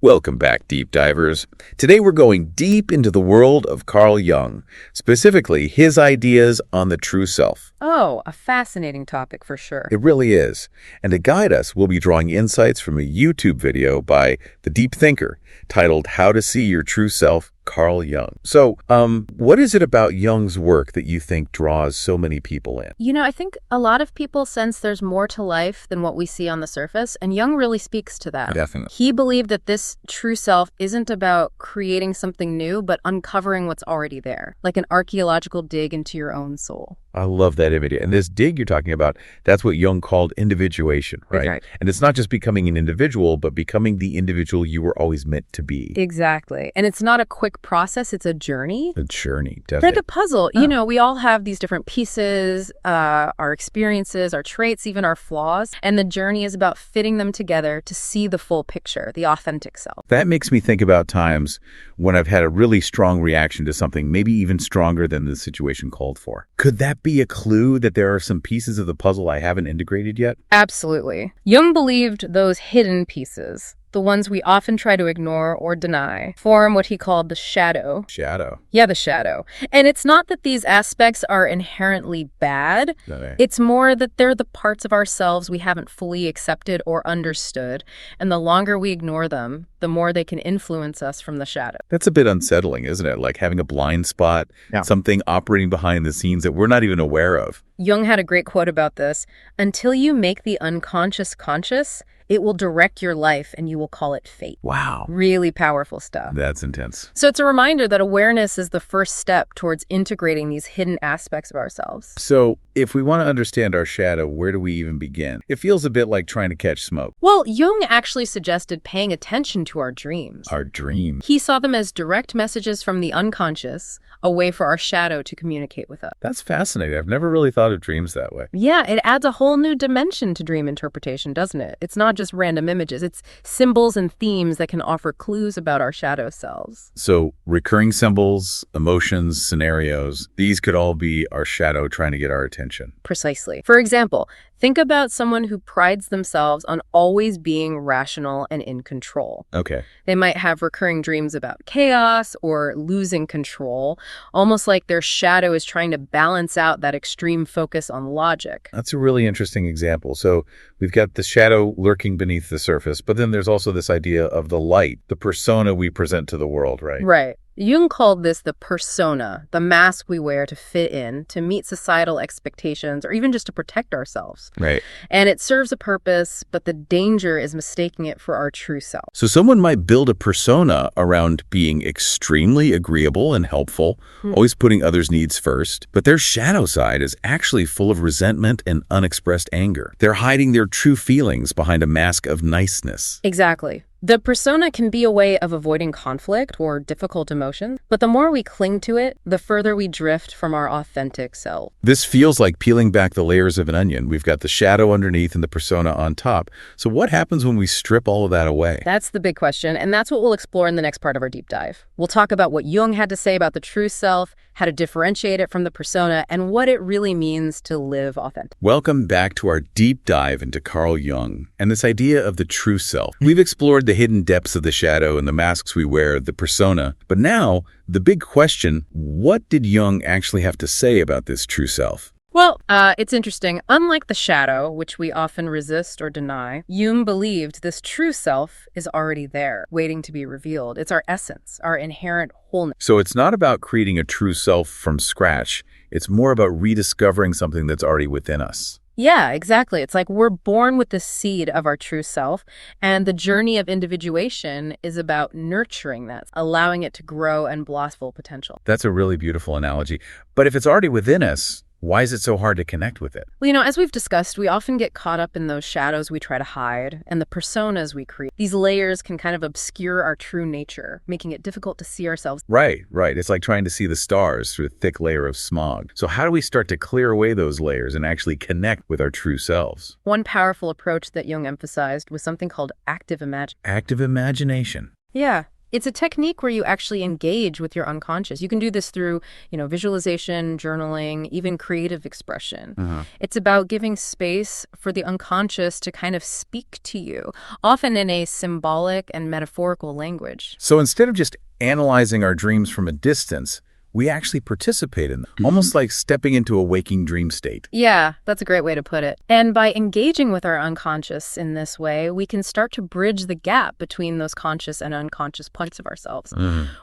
Welcome back, deep divers. Today we're going deep into the world of Carl Jung, specifically his ideas on the true self. Oh, a fascinating topic for sure. It really is. And to guide us, we'll be drawing insights from a YouTube video by the deep thinker titled How to See Your True Self, Carl Jung. So, what is it about Jung's work that you think draws so many people in? I think a lot of people sense there's more to life than what we see on the surface, and Jung really speaks to that. Definitely. He believed that this true self isn't about creating something new, but uncovering what's already there, like an archaeological dig into your own soul. I love that image. And this dig you're talking about, that's what Jung called individuation, right? Right. And it's not just becoming an individual, but becoming the individual you were always meant to be. Exactly. And it's not a quick process, it's a journey. A journey, definitely. Like a puzzle. We all have these different pieces, our experiences, our traits, even our flaws. And the journey is about fitting them together to see the full picture, the authentic self. That makes me think about times when I've had a really strong reaction to something, maybe even stronger than the situation called for. Could that be a clue that there are some pieces of the puzzle I haven't integrated yet? Absolutely. Jung believed those hidden pieces, the ones we often try to ignore or deny, form what he called the shadow. Shadow. Yeah, the shadow. And it's not that these aspects are inherently bad. Okay. It's more that they're the parts of ourselves we haven't fully accepted or understood. And the longer we ignore them, the more they can influence us from the shadow. That's a bit unsettling, isn't it? Like having a blind spot, something operating behind the scenes that we're not even aware of. Jung had a great quote about this. Until you make the unconscious conscious, it will direct your life and you will call it fate. Wow. Really powerful stuff. That's intense. So it's a reminder that awareness is the first step towards integrating these hidden aspects of ourselves. So if we want to understand our shadow, where do we even begin? It feels a bit like trying to catch smoke. Well, Jung actually suggested paying attention to our dreams. Our dreams. He saw them as direct messages from the unconscious, a way for our shadow to communicate with us. That's fascinating. I've never really thought of dreams that way. Yeah, it adds a whole new dimension to dream interpretation, doesn't it? It's not just random images. It's symbols and themes that can offer clues about our shadow selves. So recurring symbols, emotions, scenarios, these could all be our shadow trying to get our attention. Precisely. For example, think about someone who prides themselves on always being rational and in control. Okay. They might have recurring dreams about chaos or losing control, almost like their shadow is trying to balance out that extreme focus on logic. That's a really interesting example. So we've got the shadow lurking beneath the surface, but then there's also this idea of the light, the persona we present to the world, right? Right. Jung called this the persona, the mask we wear to fit in, to meet societal expectations, or even just to protect ourselves. Right. And it serves a purpose, but the danger is mistaking it for our true self. So someone might build a persona around being extremely agreeable and helpful, always putting others' needs first, but their shadow side is actually full of resentment and unexpressed anger. They're hiding their true feelings behind a mask of niceness. Exactly. The persona can be a way of avoiding conflict or difficult emotions, but the more we cling to it, the further we drift from our authentic self. This feels like peeling back the layers of an onion. We've got the shadow underneath and the persona on top. So what happens when we strip all of that away? That's the big question, and that's what we'll explore in the next part of our deep dive. We'll talk about what Jung had to say about the true self, how to differentiate it from the persona, and what it really means to live authentic. Welcome back to our deep dive into Carl Jung and this idea of the true self. We've explored the hidden depths of the shadow and the masks we wear, the persona. But now, the big question, what did Jung actually have to say about this true self? Well, it's interesting. Unlike the shadow, which we often resist or deny, Jung believed this true self is already there, waiting to be revealed. It's our essence, our inherent wholeness. So it's not about creating a true self from scratch. It's more about rediscovering something that's already within us. Yeah, exactly. It's like we're born with the seed of our true self, and the journey of individuation is about nurturing that, allowing it to grow and blossom full potential. That's a really beautiful analogy. But if it's already within us, why is it so hard to connect with it? Well, as we've discussed, we often get caught up in those shadows we try to hide and the personas we create. These layers can kind of obscure our true nature, making it difficult to see ourselves. Right. It's like trying to see the stars through a thick layer of smog. So how do we start to clear away those layers and actually connect with our true selves? One powerful approach that Jung emphasized was something called active imagination. Active imagination. Yeah. It's a technique where you actually engage with your unconscious. You can do this through, visualization, journaling, even creative expression. Uh-huh. It's about giving space for the unconscious to kind of speak to you, often in a symbolic and metaphorical language. So instead of just analyzing our dreams from a distance, we actually participate in them, almost like stepping into a waking dream state. Yeah, that's a great way to put it. And by engaging with our unconscious in this way, we can start to bridge the gap between those conscious and unconscious parts of ourselves,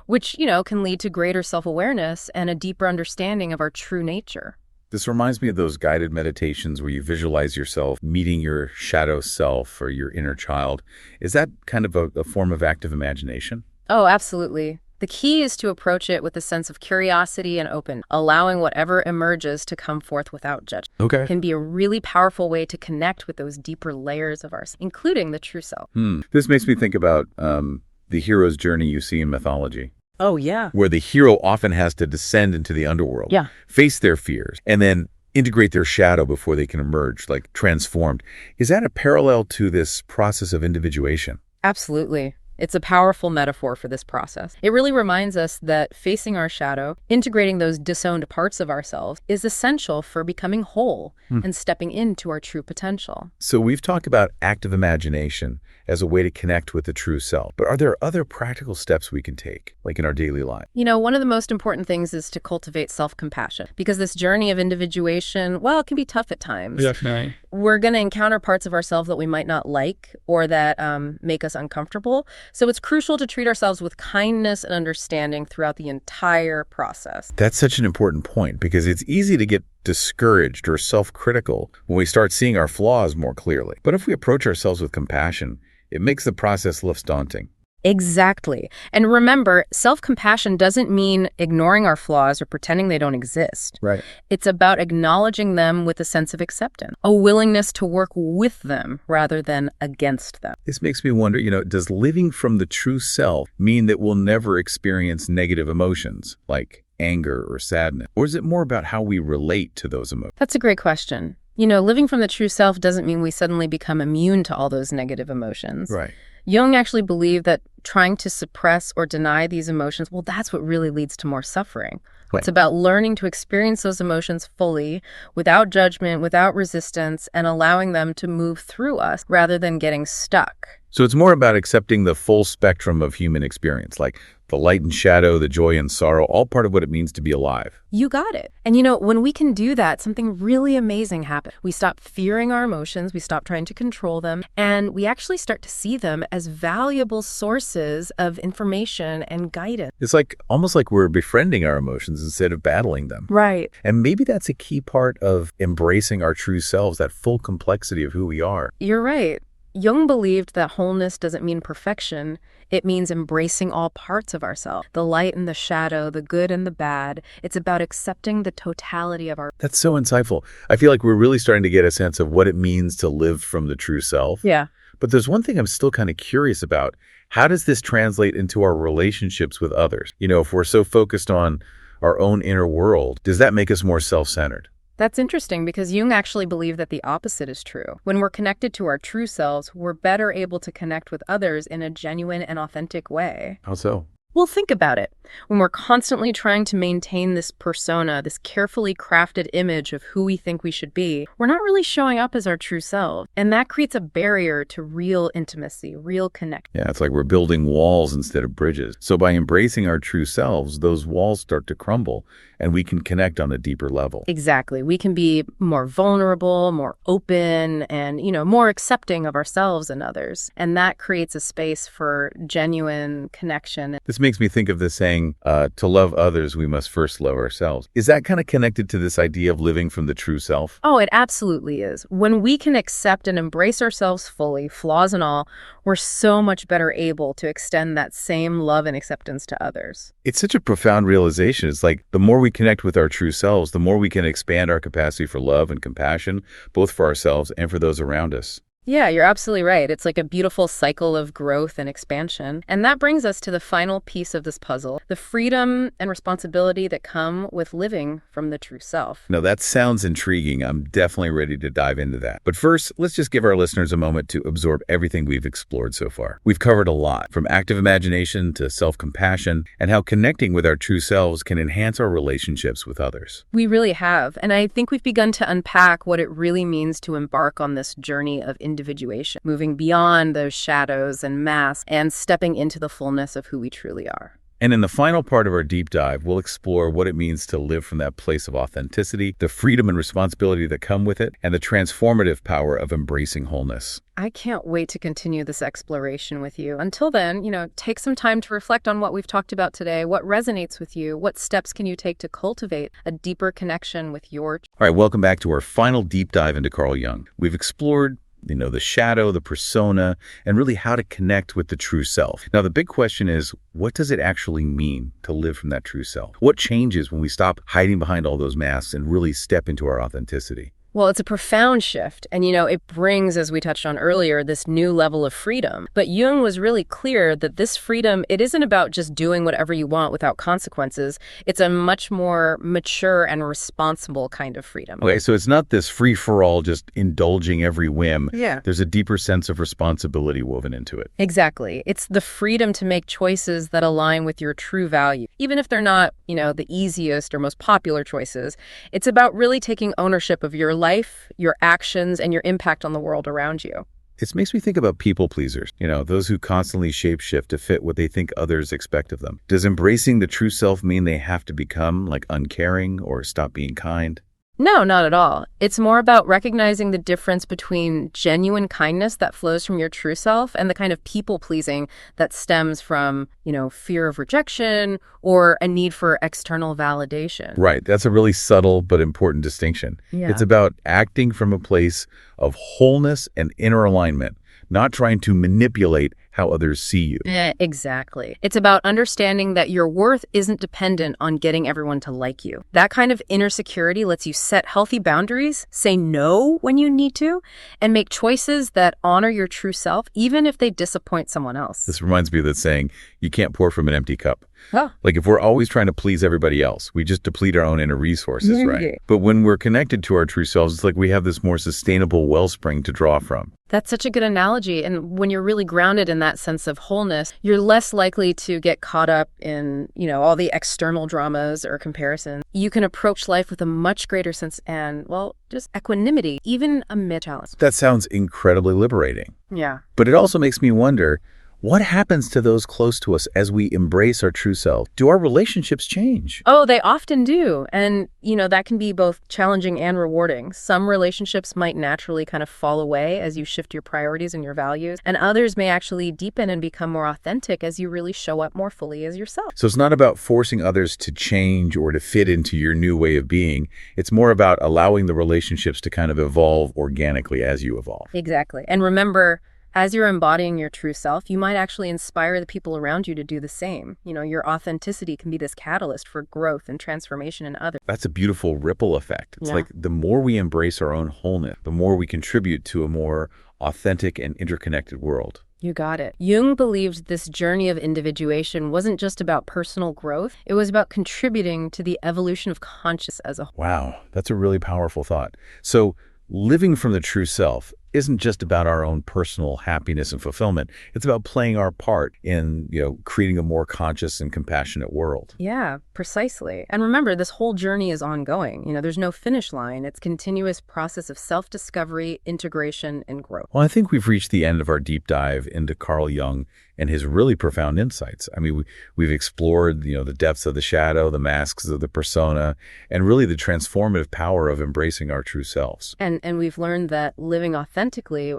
which, can lead to greater self-awareness and a deeper understanding of our true nature. This reminds me of those guided meditations where you visualize yourself meeting your shadow self or your inner child. Is that kind of a form of active imagination? Oh, absolutely. The key is to approach it with a sense of curiosity and open, allowing whatever emerges to come forth without judgment. Okay. It can be a really powerful way to connect with those deeper layers of ours, including the true self. This makes me think about the hero's journey you see in mythology, Oh, yeah. where the hero often has to descend into the underworld, Yeah. face their fears, and then integrate their shadow before they can emerge, like transformed. Is that a parallel to this process of individuation? Absolutely. It's a powerful metaphor for this process. It really reminds us that facing our shadow, integrating those disowned parts of ourselves, is essential for becoming whole and stepping into our true potential. So we've talked about active imagination as a way to connect with the true self. But are there other practical steps we can take, like in our daily life? One of the most important things is to cultivate self-compassion, because this journey of individuation, well, it can be tough at times. Definitely. We're going to encounter parts of ourselves that we might not like or that make us uncomfortable. So it's crucial to treat ourselves with kindness and understanding throughout the entire process. That's such an important point because it's easy to get discouraged or self-critical when we start seeing our flaws more clearly. But if we approach ourselves with compassion, it makes the process less daunting. Exactly. And remember, self-compassion doesn't mean ignoring our flaws or pretending they don't exist. Right. It's about acknowledging them with a sense of acceptance, a willingness to work with them rather than against them. This makes me wonder, does living from the true self mean that we'll never experience negative emotions like anger or sadness? Or is it more about how we relate to those emotions? That's a great question. Living from the true self doesn't mean we suddenly become immune to all those negative emotions. Right. Jung actually believed that trying to suppress or deny these emotions, well, that's what really leads to more suffering. Right. It's about learning to experience those emotions fully, without judgment, without resistance, and allowing them to move through us rather than getting stuck. So it's more about accepting the full spectrum of human experience, like the light and shadow, the joy and sorrow, all part of what it means to be alive. You got it. And when we can do that, something really amazing happens. We stop fearing our emotions, we stop trying to control them, and we actually start to see them as valuable sources of information and guidance. It's almost like we're befriending our emotions instead of battling them. Right. And maybe that's a key part of embracing our true selves, that full complexity of who we are. You're right. Jung believed that wholeness doesn't mean perfection. It means embracing all parts of ourselves, the light and the shadow, the good and the bad. It's about accepting the totality of our... That's so insightful. I feel like we're really starting to get a sense of what it means to live from the true self. Yeah. But there's one thing I'm still kind of curious about. How does this translate into our relationships with others? If we're so focused on our own inner world, does that make us more self-centered? That's interesting because Jung actually believed that the opposite is true. When we're connected to our true selves, we're better able to connect with others in a genuine and authentic way. How so? Well, think about it. When we're constantly trying to maintain this persona, this carefully crafted image of who we think we should be, we're not really showing up as our true self. And that creates a barrier to real intimacy, real connection. Yeah, it's like we're building walls instead of bridges. So by embracing our true selves, those walls start to crumble and we can connect on a deeper level. Exactly. We can be more vulnerable, more open, and, more accepting of ourselves and others. And that creates a space for genuine connection. This makes me think of the saying, to love others, we must first love ourselves. Is that kind of connected to this idea of living from the true self? Oh, it absolutely is. When we can accept and embrace ourselves fully, flaws and all, we're so much better able to extend that same love and acceptance to others. It's such a profound realization. It's like the more we connect with our true selves, the more we can expand our capacity for love and compassion, both for ourselves and for those around us. Yeah, you're absolutely right. It's like a beautiful cycle of growth and expansion. And that brings us to the final piece of this puzzle, the freedom and responsibility that come with living from the true self. Now, that sounds intriguing. I'm definitely ready to dive into that. But first, let's just give our listeners a moment to absorb everything we've explored so far. We've covered a lot, from active imagination to self-compassion, and how connecting with our true selves can enhance our relationships with others. We really have. And I think we've begun to unpack what it really means to embark on this journey of individuation, moving beyond those shadows and masks and stepping into the fullness of who we truly are. And in the final part of our deep dive, we'll explore what it means to live from that place of authenticity, the freedom and responsibility that come with it, and the transformative power of embracing wholeness. I can't wait to continue this exploration with you. Until then, take some time to reflect on what we've talked about today. What resonates with you? What steps can you take to cultivate a deeper connection with your... All right, welcome back to our final deep dive into Carl Jung. We've explored the shadow, the persona, and really how to connect with the true self. Now, the big question is, what does it actually mean to live from that true self? What changes when we stop hiding behind all those masks and really step into our authenticity? Well, it's a profound shift. And, it brings, as we touched on earlier, this new level of freedom. But Jung was really clear that this freedom, it isn't about just doing whatever you want without consequences. It's a much more mature and responsible kind of freedom. Okay, so it's not this free-for-all, just indulging every whim. Yeah. There's a deeper sense of responsibility woven into it. Exactly. It's the freedom to make choices that align with your true value. Even if they're not, the easiest or most popular choices, it's about really taking ownership of your life, your actions, and your impact on the world around you. It makes me think about people pleasers, those who constantly shapeshift to fit what they think others expect of them. Does embracing the true self mean they have to become uncaring or stop being kind? No, not at all. It's more about recognizing the difference between genuine kindness that flows from your true self and the kind of people-pleasing that stems from, fear of rejection or a need for external validation. Right. That's a really subtle but important distinction. Yeah. It's about acting from a place of wholeness and inner alignment, not trying to manipulate how others see you. Exactly. It's about understanding that your worth isn't dependent on getting everyone to like you. That kind of inner security lets you set healthy boundaries, say no when you need to, and make choices that honor your true self, even if they disappoint someone else. This reminds me of that saying, you can't pour from an empty cup. Oh. If we're always trying to please everybody else, we just deplete our own inner resources, right? But when we're connected to our true selves, it's like we have this more sustainable wellspring to draw from. That's such a good analogy. And when you're really grounded in that sense of wholeness, you're less likely to get caught up in, all the external dramas or comparisons. You can approach life with a much greater sense and, just equanimity, even amid challenge. That sounds incredibly liberating. Yeah. But it also makes me wonder, what happens to those close to us as we embrace our true self? Do our relationships change? Oh, they often do. And, that can be both challenging and rewarding. Some relationships might naturally kind of fall away as you shift your priorities and your values, and others may actually deepen and become more authentic as you really show up more fully as yourself. So it's not about forcing others to change or to fit into your new way of being. It's more about allowing the relationships to kind of evolve organically as you evolve. Exactly. And remember, as you're embodying your true self, you might actually inspire the people around you to do the same. Your authenticity can be this catalyst for growth and transformation in others. That's a beautiful ripple effect. It's like the more we embrace our own wholeness, the more we contribute to a more authentic and interconnected world. You got it. Jung believed this journey of individuation wasn't just about personal growth. It was about contributing to the evolution of consciousness as a whole. Wow, that's a really powerful thought. So living from the true self isn't just about our own personal happiness and fulfillment. It's about playing our part in, creating a more conscious and compassionate world. Yeah, precisely. And remember, this whole journey is ongoing. There's no finish line. It's a continuous process of self-discovery, integration, and growth. Well, I think we've reached the end of our deep dive into Carl Jung and his really profound insights. I mean, we've explored, the depths of the shadow, the masks of the persona, and really the transformative power of embracing our true selves. And we've learned that living authentically,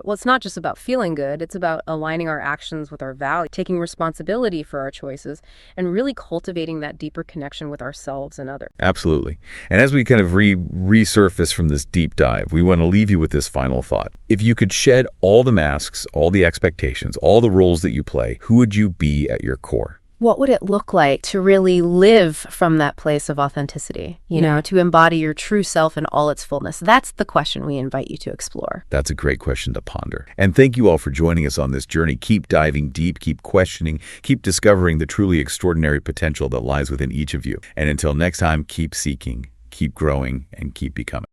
it's not just about feeling good. It's about aligning our actions with our values, taking responsibility for our choices, and really cultivating that deeper connection with ourselves and others. Absolutely. And as we kind of resurface from this deep dive, we want to leave you with this final thought. If you could shed all the masks, all the expectations, all the roles that you play, who would you be at your core? What would it look like to really live from that place of authenticity, to embody your true self in all its fullness? That's the question we invite you to explore. That's a great question to ponder. And thank you all for joining us on this journey. Keep diving deep, keep questioning, keep discovering the truly extraordinary potential that lies within each of you. And until next time, keep seeking, keep growing, and keep becoming.